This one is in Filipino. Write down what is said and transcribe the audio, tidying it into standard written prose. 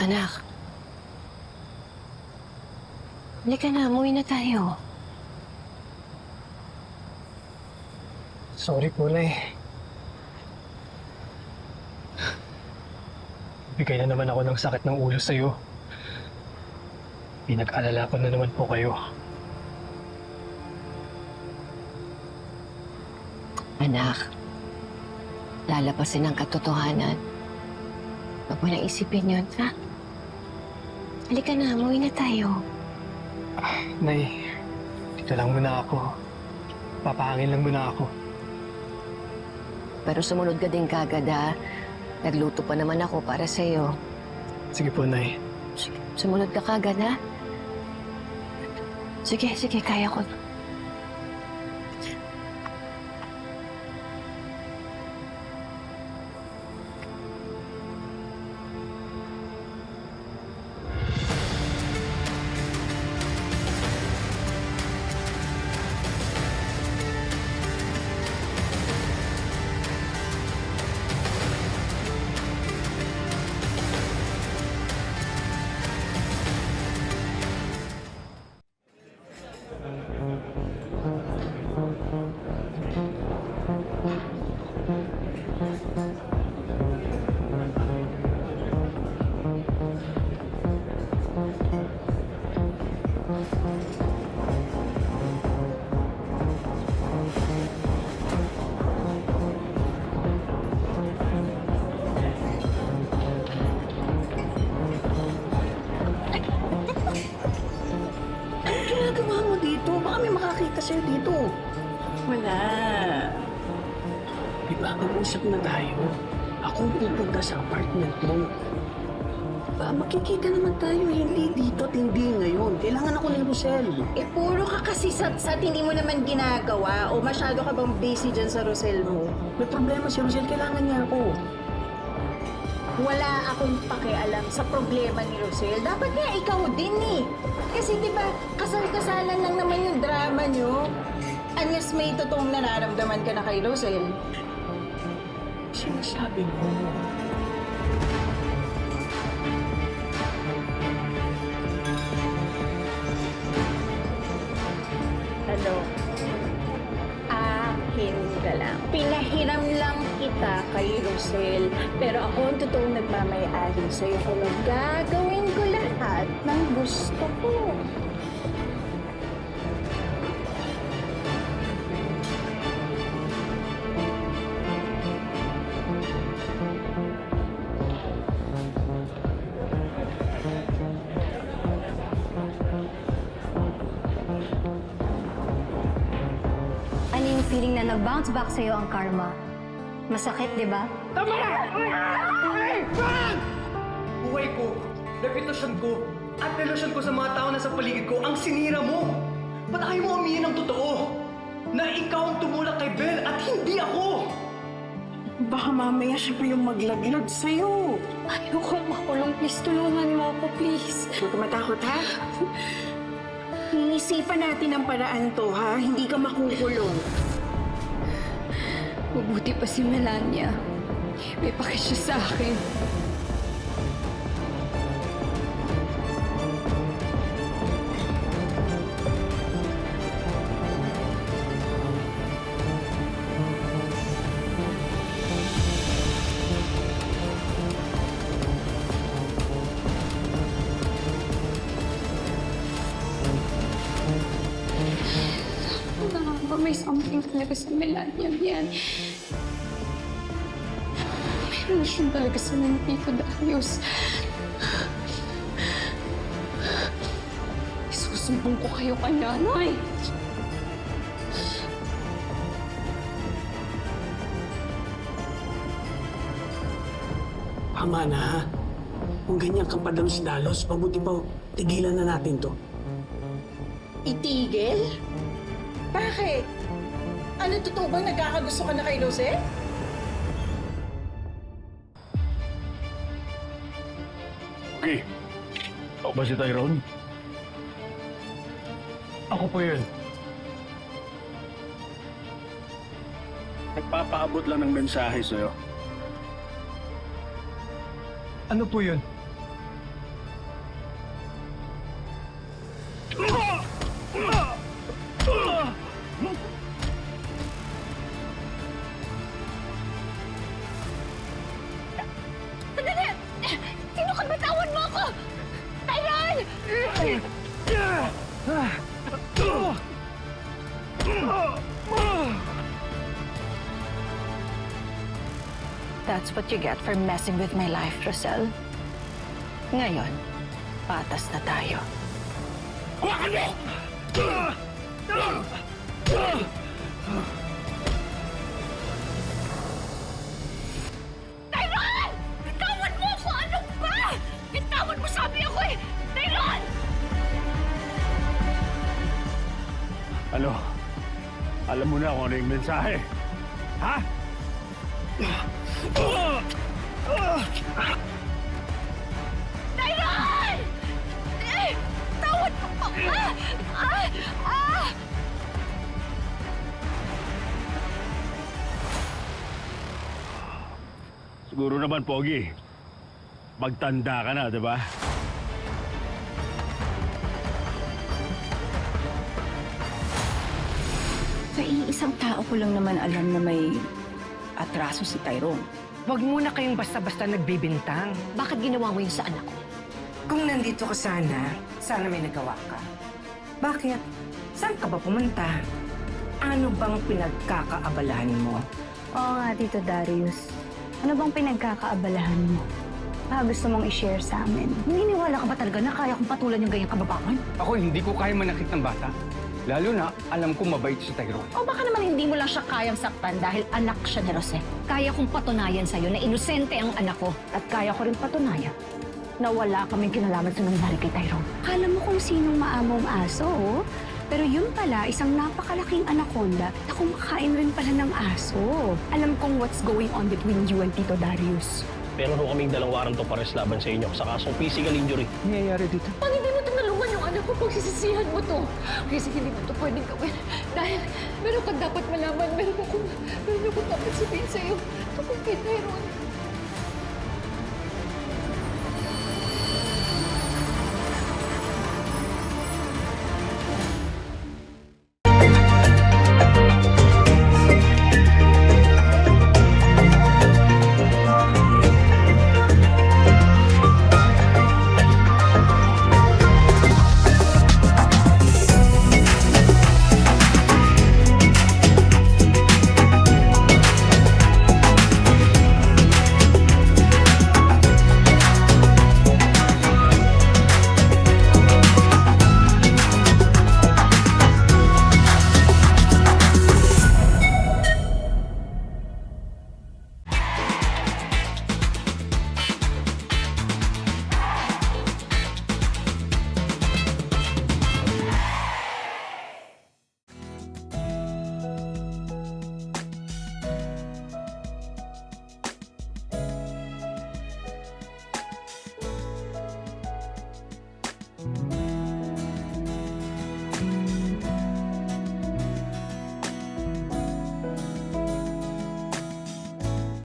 Anak. Halika na, umuwi na tayo. Sorry po, Nay. Bigay na naman ako ng sakit ng ulo sa'yo. Pinag-alala ko na naman po kayo. Anak, lalapasin ang katotohanan. Huwag mo nang isipin yun, ha? Halika na, umuwi na tayo. Nay, dito lang muna ako. Papahangin lang muna ako. Pero sumunod ka din kagad, ha? Nagluto pa naman ako para sa'yo. Sige po, Nay. Sige, sumunod ka kagad, ha? Sige, kaya ko. Ginagawa mo dito? Baka may makakita sa'yo dito. Wala. Di ba, mag-usap na tayo. Ako ang pupunta sa apartment mo. Ba, makikita naman tayo, hindi dito at hindi ngayon. Kailangan ako ni Rosel. Eh, puro ka kasi satsat, hindi mo naman ginagawa. O masyado ka bang busy dyan sa Rosel mo? May problema si Rosel, kailangan niya ako. Wala akong pakialam sa problema ni Rosel. Dapat nga ikaw din eh. Kasi di ba kasal-kasalan lang naman yung drama nyo. Unless may totoong nararamdaman ka na kay Rosel. Sinasabi mo. Ano? Akin ka lang. Pinahiram lang kita kay Rosel. Pero ako ang totoong nagmamayari sa'yo kung gagawin ko lahat ng gusto ko. Ano yung feeling na nag-bounce back sa'yo ang karma? Masakit, di ba? Tama na! Buhay ko, reputasyon ko, at relasyon ko sa mga tao na sa paligid ko ang sinira mo. Ba't ayaw mo umiyan ng totoo? Na ikaw ang tumulak kay Belle at hindi ako! Baka mamaya siya pa yung maglaglag sa'yo. Ayoko makulong. Please, tulungan mo ako, please. Huwag ka matakot, ha? Iisipan natin ang paraan to, ha? Hindi ka makukulong. Mabuti pa si Melania. May paki siya sa akin. May something talaga sa Melania yan. May relasyon talaga sa ng Tito Darius. Isusumbong ko kayo kay nanay. Tama na, ha? Kung ganyan kang padalos-dalos, mabuti pa, tigilan na natin to. Itigil? Bakit? Ano, totoo bang nagkakagusto ka na kay Rosel? Okay. Ako ba si Tyrone? Ako po yun. Nagpapaabot lang ng mensahe sa'yo. Ano po yun? That's what you get for messing with my life, Rosel. Ngayon, patas na tayo. Tyron! Bitawan mo ako! Ano ba? Bitawan mo sabi ako eh! Tyron! Ano? Alam mo na kung ano yung mensahe. Ha? Tyron! Tawad mo po! Siguro naman, Pogi. Magtanda ka na, di ba? Sa iisang tao ko lang naman alam na may atraso si Tyrone. Huwag muna kayong basta-basta nagbibintang. Bakit ginawa mo yun sa anak ko? Kung nandito ka sana may nagawa ka. Bakit? Saan ka ba pumunta? Ano bang pinagkakaabalahan mo? Oo nga, Tito Darius. Ano bang pinagkakaabalahan mo? Baka gusto mong i-share sa amin. Naniniwala ka ba talaga na kaya kong patulan yung ganyang kababawan? Ako hindi ko kaya manakit ng bata. Lalo na, alam ko mabait si Tyrone. O baka naman hindi mo lang siya kayang saktan dahil anak siya ni Jose. Kaya kong patunayan sa'yo na inosente ang anak ko. At kaya ko rin patunayan na wala kaming kinalaman sa nangyari kay Tyrone. Akala mo kung sinong maamong aso, oh? Pero yun pala, isang napakalaking anaconda na kumakain rin pala ng aso. Alam kong what's going on between you and Tito Darius. Meron ho kaming dalang warrant of arrest laban sa inyo sa kasong physical injury. Nangyayari dito? Pag hindi mo tinulungan yung anak ko, pagsisisihan mo to. Kasi hindi mo to pwedeng gawin. Dahil meron kang dapat malaman, meron akong dapat sabihin sa'yo. Tungkol kay Tyrone.